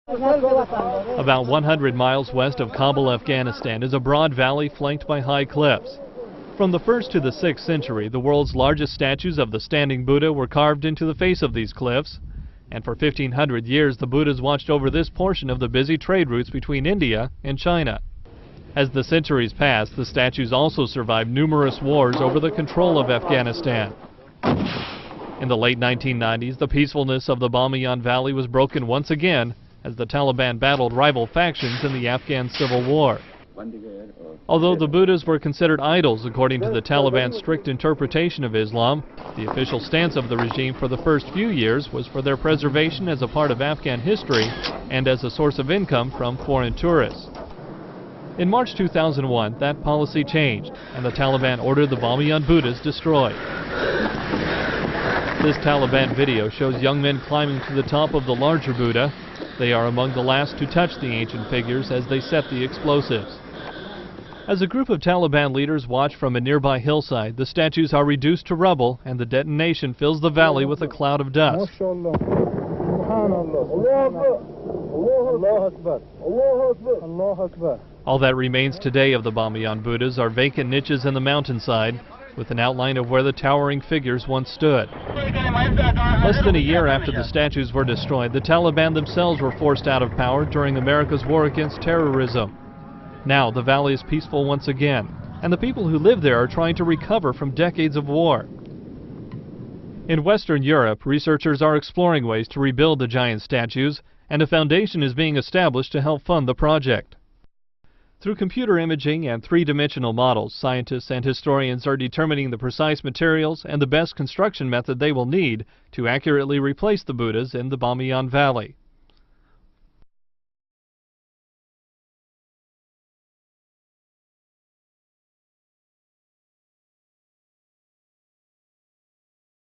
About 100 miles west of Kabul, Afghanistan is a broad valley flanked by high cliffs. From the 1st to the 6th century, the world's largest statues of the Standing Buddha were carved into the face of these cliffs. And for 1,500 years, the Buddhas watched over this portion of the busy trade routes between India and China. As the centuries passed, the statues also survived numerous wars over the control of Afghanistan. In the late 1990s, the peacefulness of the Bamiyan Valley was broken once again as the Taliban battled rival factions in the Afghan civil war. Although the Buddhas were considered idols according to the Taliban's strict interpretation of Islam, the official stance of the regime for the first few years was for their preservation as a part of Afghan history and as a source of income from foreign tourists. In March 2001, that policy changed, and the Taliban ordered the Bamiyan Buddhas destroyed. This Taliban video shows young men climbing to the top of the larger Buddha. They are among the last to touch the ancient figures as they set the explosives. As a group of Taliban leaders watch from a nearby hillside, the statues are reduced to rubble and the detonation fills the valley with a cloud of dust. All that remains today of the Bamiyan Buddhas are vacant niches in the mountainside, with an outline of where the towering figures once stood. Less than a year after the statues were destroyed, the Taliban themselves were forced out of power during America's war against terrorism. Now the valley is peaceful once again, and the people who live there are trying to recover from decades of war. In Western Europe, researchers are exploring ways to rebuild the giant statues, and a foundation is being established to help fund the project. Through computer imaging and three-dimensional models, scientists and historians are determining the precise materials and the best construction method they will need to accurately replace the Buddhas in the Bamiyan Valley.